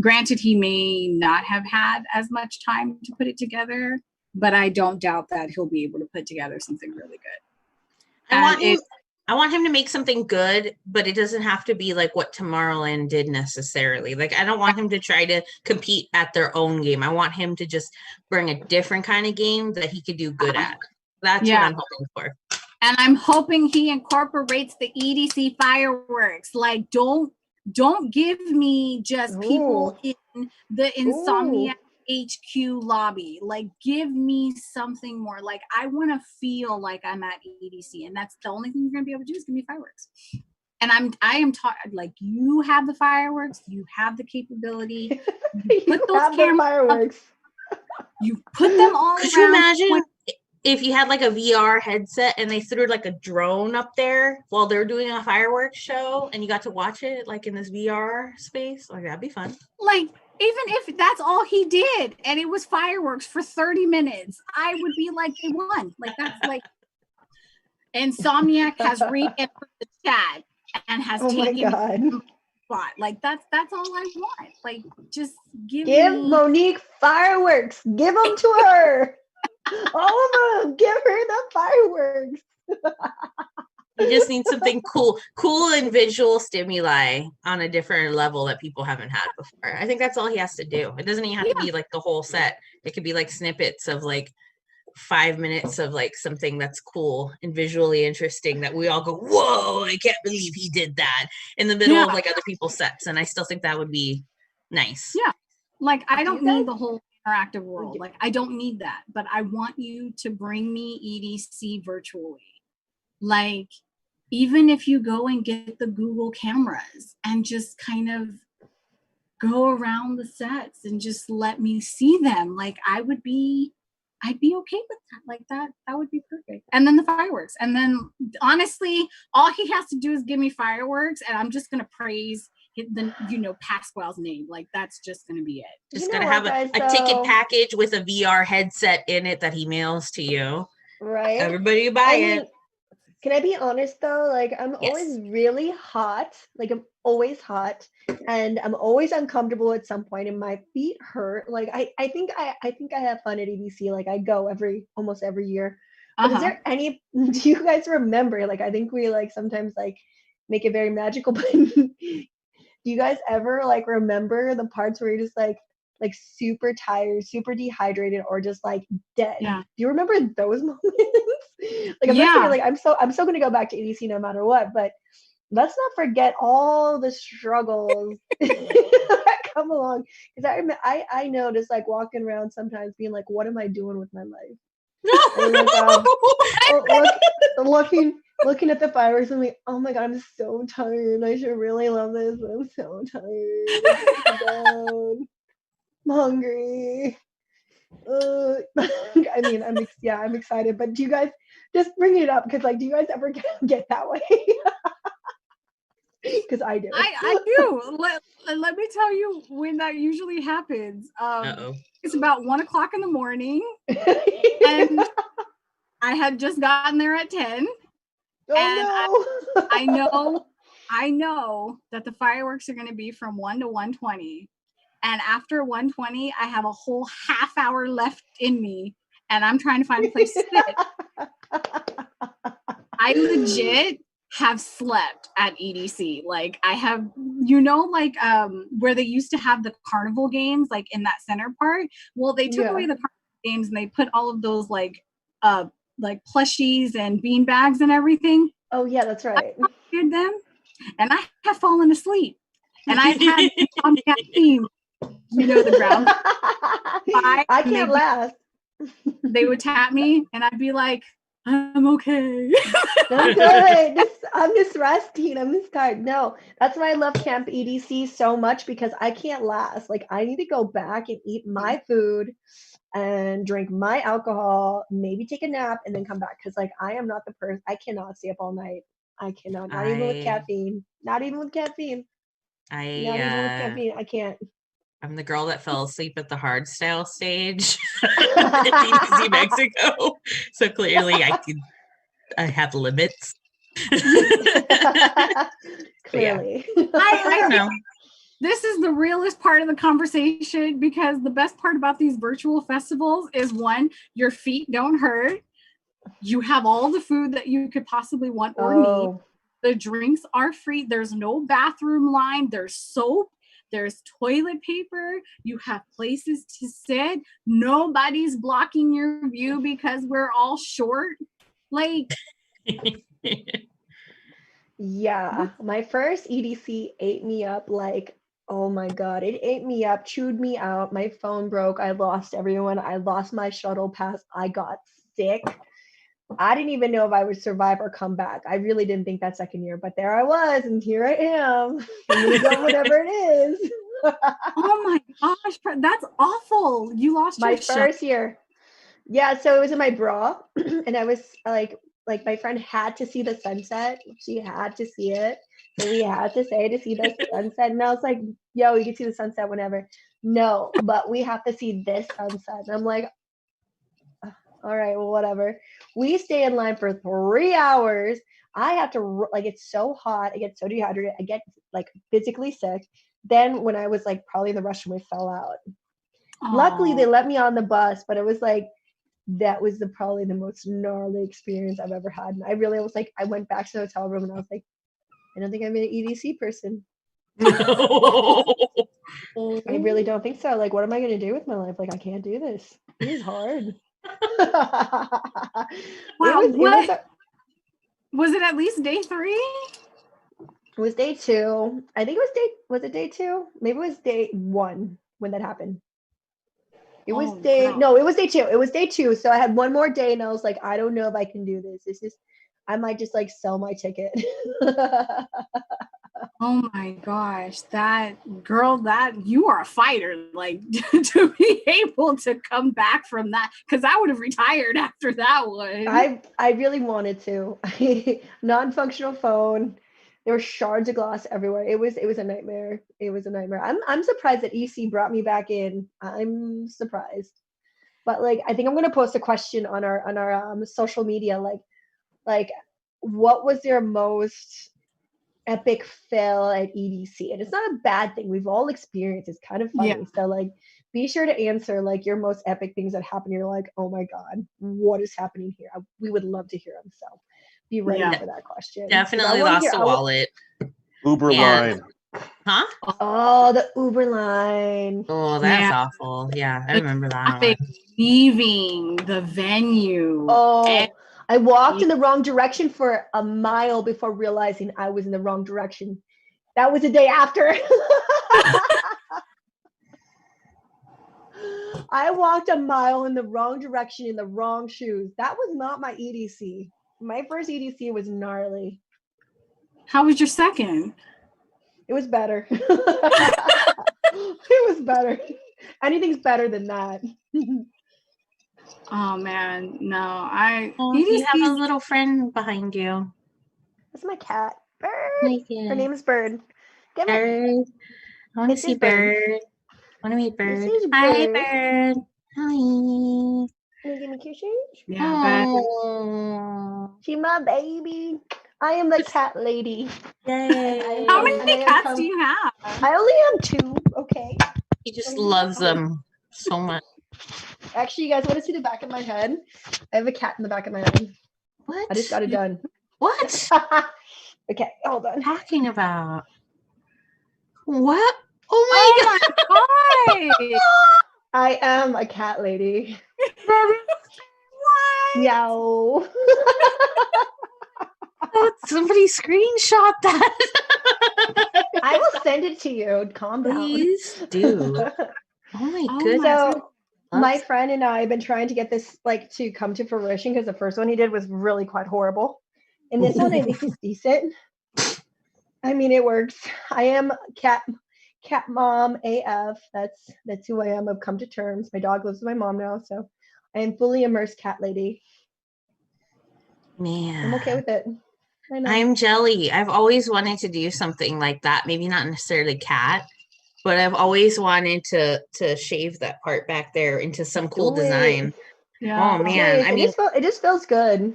Granted, he may not have had as much time to put it together, but I don't doubt that he'll be able to put together something really good. I want him to make something good, but it doesn't have to be like what Tomorrowland did necessarily. Like, I don't want him to try to compete at their own game. I want him to just bring a different kind of game that he could do good at. That's what I'm hoping for. And I'm hoping he incorporates the EDC fireworks. Like, don't give me just people in the Insomniac HQ lobby. Like, give me something more. Like, I want to feel like I'm at EDC, and that's the only thing you're gonna be able to do is give me fireworks. And I am taught, like, you have the fireworks, you have the capability. You put those fireworks. You put them all. Could you imagine if you had like a VR headset and they threw like a drone up there while they're doing a fireworks show, and you got to watch it like in this VR space? Like, that'd be fun. Like, even if that's all he did and it was fireworks for 30 minutes, I would be like, they won. Like, that's like, Insomniac has re-entered the chat and has taken the spot. Like, that's all I want. Like, just give Monique fireworks. Give them to her. All of them. Give her the fireworks. You just need something cool and visual stimuli on a different level that people haven't had before. I think that's all he has to do. It doesn't even have to be like the whole set. It could be like snippets of like 5 minutes of like something that's cool and visually interesting that we all go, whoa, I can't believe he did that, in the middle of like other people's sets. And I still think that would be nice. Yeah. Like, I don't need the whole interactive world. Like, I don't need that, but I want you to bring me EDC virtually. Like, even if you go and get the Google cameras and just kind of go around the sets and just let me see them, like, I'd be okay with that. Like, that would be perfect. And then the fireworks. And then, honestly, all he has to do is give me fireworks, and I'm just going to praise Pasquale's name. Like, that's just going to be it. Just going to have a ticket package with a VR headset in it that he mails to you. Right. Everybody buy it. Can I be honest though? Like, I'm always really hot. Like, I'm always hot, and I'm always uncomfortable at some point, and my feet hurt. Like, I think I have fun at EDC. Like, I go almost every year. But is there any? Do you guys remember? Like, I think we like sometimes like make it very magical. But do you guys ever like remember the parts where you're just like super tired, super dehydrated, or just like dead? Yeah. Do you remember those moments? Like I'm not Yeah. saying like I'm still gonna go back to EDC no matter what, but let's not forget all the struggles that come along. Because I noticed like walking around sometimes being like, what am I doing with my life? Oh my god. Looking at the fireworks and like, oh my god, I'm so tired. I should really love this, but I'm so tired. I can't sit down. I'm hungry. I mean, I'm excited. But do you guys just bring it up? Because like, do you guys ever get that way? Because I do. I do. Let me tell you when that usually happens. Uh-oh. It's about 1 o'clock in the morning, and I had just gotten there at 10. Oh no! I know that the fireworks are going to be from 1 to 1:20, and after 1:20, I have a whole half hour left in me, and I'm trying to find a place to sit. I legit have slept at EDC. Like I have, like where they used to have the carnival games, like in that center part. Well, they took away the carnival games and they put all of those like plushies and bean bags and everything. Oh yeah, that's right. I did them, and I have fallen asleep, and I've had caffeine. The ground. I can't last. They would tap me, and I'd be like, I'm okay. I'm good. I'm just resting. I'm just tired. No, that's why I love Camp EDC so much, because I can't last. Like I need to go back and eat my food and drink my alcohol, maybe take a nap, and then come back. Because like I am not the person. I cannot stay up all night. I cannot. Not even with caffeine. Not even with caffeine. I can't. I'm the girl that fell asleep at the hardstyle stage at EDC Mexico. So clearly I have limits. Clearly. I don't know. This is the realest part of the conversation, because the best part about these virtual festivals is, one, your feet don't hurt. You have all the food that you could possibly want or need. The drinks are free. There's no bathroom line. There's soap. There's toilet paper. You have places to sit. Nobody's blocking your view because we're all short. Like, yeah, my first EDC ate me up. Like, oh my god, it ate me up, chewed me out. My phone broke. I lost everyone. I lost my shuttle pass. I got sick. I didn't even know if I would survive or come back. I really didn't think that second year, but there I was, and here I am. I'm gonna go whatever it is. Oh my gosh, that's awful. You lost my your first year. Yeah, so it was in my bra, and I was like my friend had to see the sunset. She had to see it. So we had to say to see the sunset. And I was like, yo, you can see the sunset whenever. No, but we have to see this sunset. And I'm like, all right, well, whatever. We stay in line for 3 hours. I have to, like, it's so hot. I get so dehydrated. I get, like, physically sick. Then when I was, like, probably in the restroom, I fell out. Aww. Luckily, they let me on the bus, but it was, like, that was probably the most gnarly experience I've ever had. And I really was, like, I went back to the hotel room, and I was like, I don't think I'm an EDC person. I really don't think so. Like, what am I going to do with my life? Like, I can't do this. It is hard. Wow, was it at least day 3? It was day 2. I think was it day 2? Maybe it was day 1 when that happened. It was it was day 2. It was day 2. So I had one more day, and I was like, I don't know if I can do this. I might just like sell my ticket. Oh my gosh, that you are a fighter, like to be able to come back from that, because I would have retired after that one. I really wanted to. Non-functional phone. There were shards of glass everywhere. It was a nightmare. It was a nightmare. I'm surprised that EC brought me back in. I'm surprised. But like, I think I'm gonna post a question on our social media, like what was their most epic fail at EDC? And it's not a bad thing. We've all experienced. It's kind of funny. Yeah. So like, be sure to answer like your most epic things that happen. You're like, oh my god, what is happening here? We would love to hear them. So be ready for that question. Definitely lost a wallet. Uber line. Huh? Oh, the Uber line. Oh, that's awful. Yeah, I remember that. Leaving the venue. Oh, I walked in the wrong direction for a mile before realizing I was in the wrong direction. That was the day after. I walked a mile in the wrong direction in the wrong shoes. That was not my EDC. My first EDC was gnarly. How was your second? It was better. It was better. Anything's better than that. Oh man, no, You have a EDCs little friend behind you. That's my cat. Bird. Like, Her name is Bird. Give it. Bird. I want to This see is Bird. Bird. I want to meet Bird. is Hi, Bird. Bird. Hi. Can you give me kisses? yeah, but Oh. She my baby. I am the cat lady. Yay. how And I many am cats from- do you have? I only have 2. Okay. He just loves them so much. Actually, you guys want to see the back of my head? I have a cat in the back of my head. What? I just got it done. What? Okay, hold on. Talking about? What? Oh my Oh my god! I am a cat lady. god! Meow. Somebody screenshot that. I will send it to you. Calm down. Please do. Oh my Oh goodness. my So my friend and I have been trying to get this like to come to fruition because the first one he did was really quite horrible. And this one I think is decent. I mean it works. I am cat mom AF. That's who I am. I've come to terms. My dog lives with my mom now, so I am fully immersed cat lady. Man. I'm okay with it. I know. I'm jelly. I've always wanted to do something like that. Maybe not necessarily cat, but I've always wanted to shave that part back there into some cool Do it. design. Yeah. Oh man. I mean, it just feels good.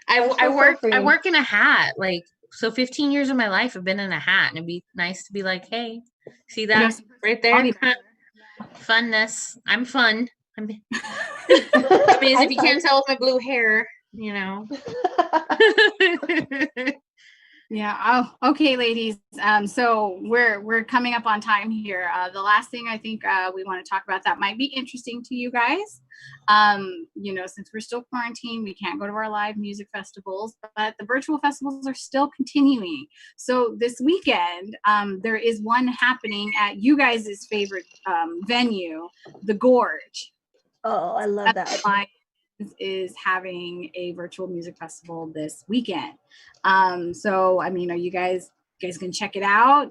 I feels so work free. in a hat. Like, so 15 years of my life have been in a hat, and it'd be nice to be like, hey, see that Yes. right there? Body Huh? Funness. I'm fun. I mean, I if you can't tell with my blue hair, you know. Yeah. Oh, okay, ladies. So we're coming up on time here. The last thing I think we want to talk about that might be interesting to you guys. Since we're still quarantined, we can't go to our live music festivals, but the virtual festivals are still continuing. So this weekend, there is one happening at you guys' favorite venue, the Gorge. Oh, I love that. Is having a virtual music festival this weekend. So I mean, are you guys gonna check it out?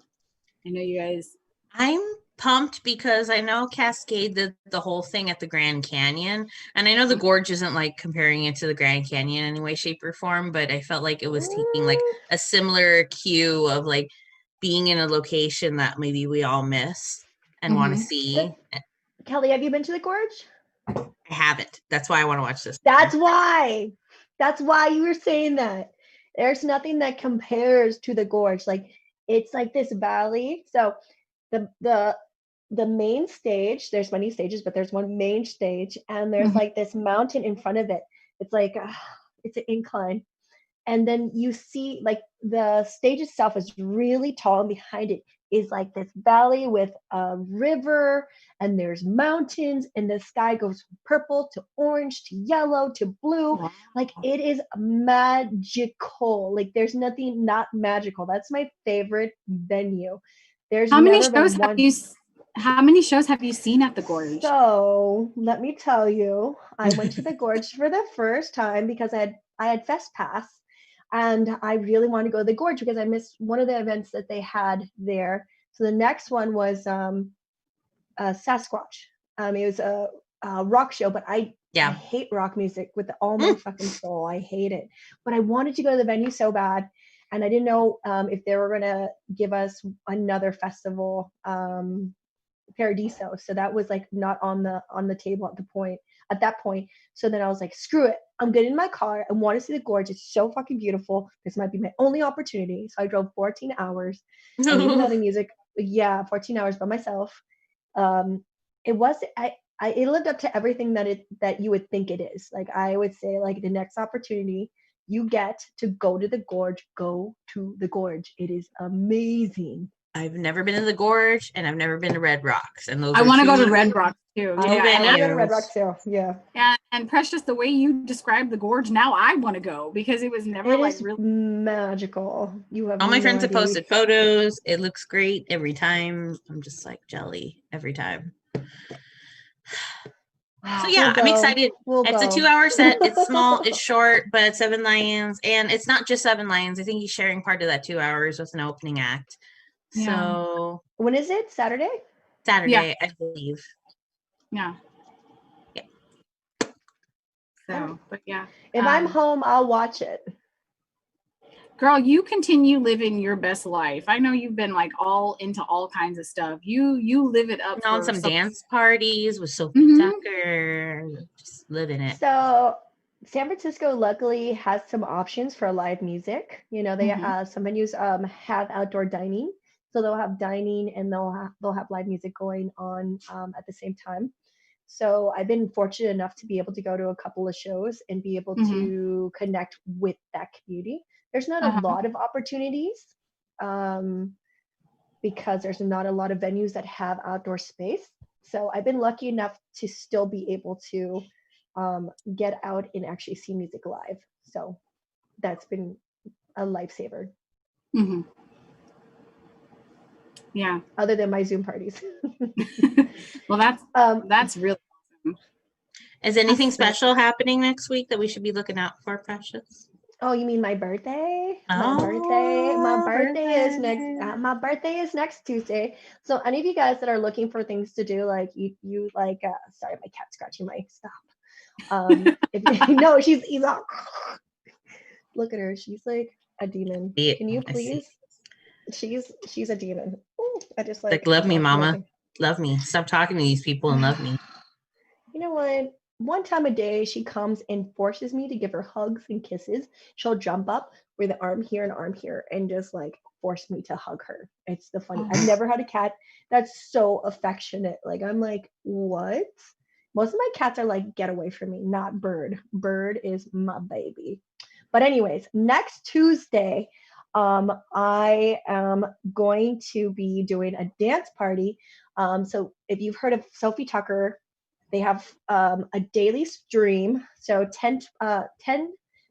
I know you guys. I'm pumped because I know Cascade did the whole thing at the Grand Canyon, and I know the Gorge isn't like comparing it to the Grand Canyon in any way, shape, or form, but I felt like it was taking like a similar cue of like being in a location that maybe we all miss and want to see. Kelly, have you been to the Gorge? I haven't. That's why I want to watch this. That's why you were saying that. There's nothing that compares to the Gorge. Like it's like this valley. So the main stage, there's many stages, but there's one main stage, and there's like this mountain in front of it. It's like it's an incline. And then you see like the stage itself is really tall, and behind it is like this valley with a river, and there's mountains, and the sky goes from purple to orange to yellow to blue. Wow. Like it is magical. Like there's nothing not magical. That's my favorite venue. There's How many never been shows one. how many shows have you seen at the Gorge? So let me tell you, I went to the Gorge for the first time because I had Fest Pass, and I really wanted to go to the Gorge because I missed one of the events that they had there. So the next one was Sasquatch. It was a rock show, but I hate rock music with all my fucking soul. I hate it. But I wanted to go to the venue so bad, and I didn't know if they were gonna give us another festival, Paradiso. So that was like not on the table at that point. So then I was like, screw it. I'm getting in my car. I want to see the Gorge. It's so fucking beautiful. This might be my only opportunity. So I drove 14 hours. And even though the music, 14 hours by myself. It lived up to everything that you would think it is. Like I would say, like the next opportunity you get to go to the Gorge, go to the Gorge. It is amazing. I've never been to the Gorge, and I've never been to Red Rocks, and those I are want to go two to Red Rock too. I I bet want to you. go to Red Rock too. Yeah. And Precious, the way you described the gorge, now I want to go because it was never It like is really. magical. You have All my no friends have idea. posted photos. It looks great every time. I'm just like jelly every time. Wow. So yeah, I'm go. excited. We'll It's a go. 2-hour set. It's small, it's short, but 7 lions. And it's not just 7 lions. I think he's sharing part of that 2 hours with an opening act. Yeah. So When is it? Saturday? Saturday, I believe. Yeah. Yeah. So, but yeah. If I'm home, I'll watch it. Girl, you continue living your best life. I know you've been like all into all kinds of stuff. You live it up. On for some dance parties with Sophie Mhm. Tucker. Just living it. So San Francisco luckily has some options for live music. You know, they Mhm. some venues have outdoor dining, so they'll have dining and they'll have live music going on at the same time. So I've been fortunate enough to be able to go to a couple of shows and be able to connect with that community. There's not a lot of opportunities because there's not a lot of venues that have outdoor space. So I've been lucky enough to still be able to get out and actually see music live. So that's been a lifesaver. Mhm. Yeah. Other than my Zoom parties. Well, that's really awesome. Is anything That's so- special happening next week that we should be looking out for, Precious? Oh, you mean my birthday? Oh, My birthday is next Tuesday. So any of you guys that are looking for things to do, like you like, sorry, my cat's scratching my stop. If no, she's all, look at her. She's like a demon. Yeah, Can you I see. please? She's a demon. Ooh, I just like Love me, knocked my mama. thing. Love me. Stop talking to these people and love me. You know what? One time a day, she comes and forces me to give her hugs and kisses. She'll jump up with an arm here and arm here and just like force me to hug her. It's the funny. I've never had a cat that's so affectionate. Like I'm like, what? Most of my cats are like, get away from me, not Bird. Bird is my baby. But anyways, next Tuesday, I am going to be doing a dance party. So if you've heard of Sophie Tucker, they have a daily stream, so 10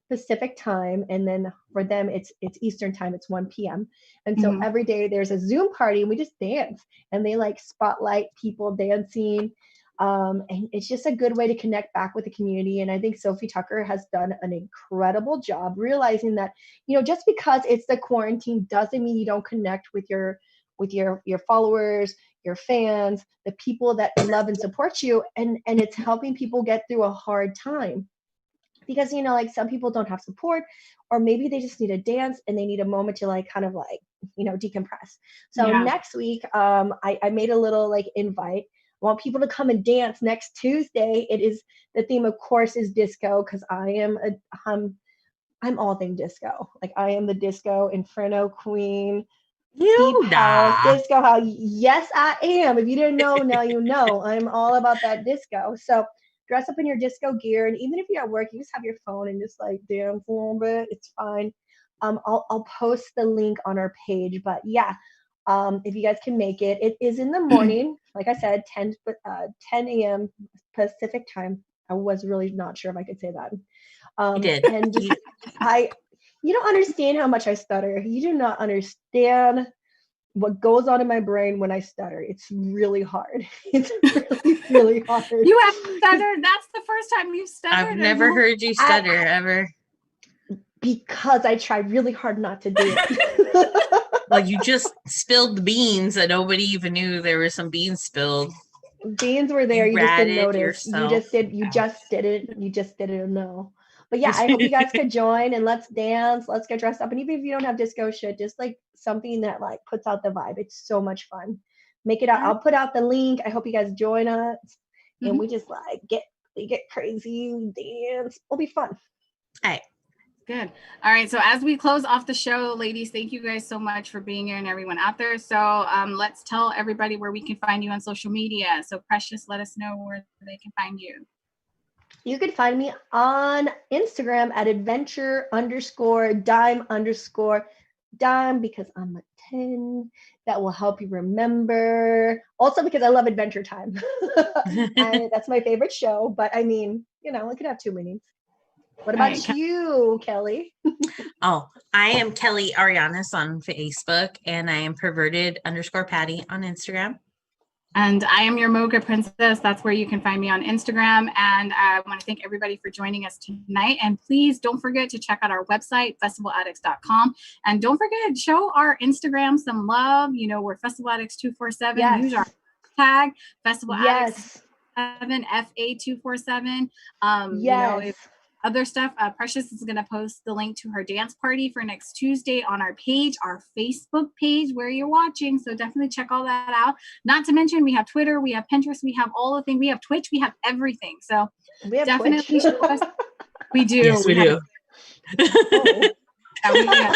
Pacific time, and then for them it's Eastern time. It's 1 p.m. And so every day there's a Zoom party, and we just dance, and they like spotlight people dancing, and it's just a good way to connect back with the community. And I think Sophie Tucker has done an incredible job realizing that, you know, just because it's the quarantine doesn't mean you don't connect with your followers, your fans, the people that love and support you, and it's helping people get through a hard time. Because, you know, like some people don't have support, or maybe they just need a dance and they need a moment to like kind of like, you know, decompress. So next week, I made a little like invite. I want people to come and dance next Tuesday. It is, the theme of course is disco, because I'm all thing disco. Like I am the disco inferno queen. Deep house, disco house. Yes, I am. If you didn't know, now you know. I'm all about that disco. So dress up in your disco gear, and even if you're at work, you just have your phone and just like dance a little bit. It's fine. I'll post the link on our page. But yeah, if you guys can make it, it is in the morning. Like I said, 10 a.m. Pacific time. I was really not sure if I could say that. You did. And just, you don't understand how much I stutter. You do not understand what goes on in my brain when I stutter. It's really hard. It's really, really hard. You have stuttered? That's the first time you've stuttered? I've never heard you stutter ever. Because I try really hard not to do it. Well, you just spilled the beans that nobody even knew there were some beans spilled. Beans were there. You just didn't notice. Yourself. You just didn't know. But yeah, I hope you guys could join and let's dance. Let's get dressed up. And even if you don't have disco shit, just like something that like puts out the vibe. It's so much fun. Make it out. I'll put out the link. I hope you guys join us. And we just like get crazy, we dance. It'll be fun. All right. Good. All right. So as we close off the show, ladies, thank you guys so much for being here and everyone out there. So let's tell everybody where we can find you on social media. So Precious, let us know where they can find you. You can find me on Instagram at adventure_dime_ dime because I'm a 10. That will help you remember. Also because I love Adventure Time. And that's my favorite show. But I mean, you know, it could have two meanings. What All about right, you, Kelly? Oh, I am Kelly Arianis on Facebook, and I am perverted_Patty on Instagram. And I am your Mocha Princess. That's where you can find me on Instagram. And I want to thank everybody for joining us tonight. And please don't forget to check out our website, festivaladdicts.com. And don't forget to show our Instagram some love. You know, we're Festival Addicts 247. Yes. Use our tag, Festival Addicts Yes. 7, FA247. Yes. You know, if other stuff, Precious is going to post the link to her dance party for next Tuesday on our page, our Facebook page where you're watching. So definitely check all that out. Not to mention, we have Twitter, we have Pinterest, we have all the things. We have Twitch, we have everything. So We have definitely Twitch. show us. We do. Yes, we do. Oh.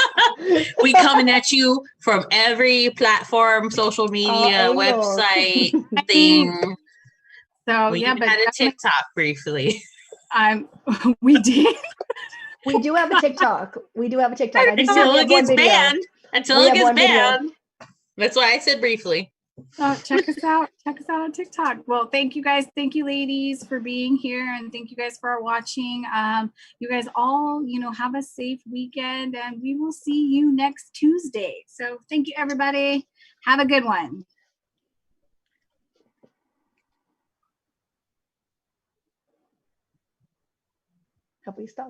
We coming at you from every platform, social media, angles. website thing. So We yeah, even but had a definitely, TikTok briefly. we did. We do have a TikTok. We do have a TikTok. I think we Until have it one gets video. banned. Until We it have gets one video. banned. That's why I said briefly. Check us out. Check us out on TikTok. Well, thank you guys. Thank you, ladies, for being here, and thank you guys for watching. You guys all, you know, have a safe weekend, and we will see you next Tuesday. So thank you, everybody. Have a good one. Have we stopped?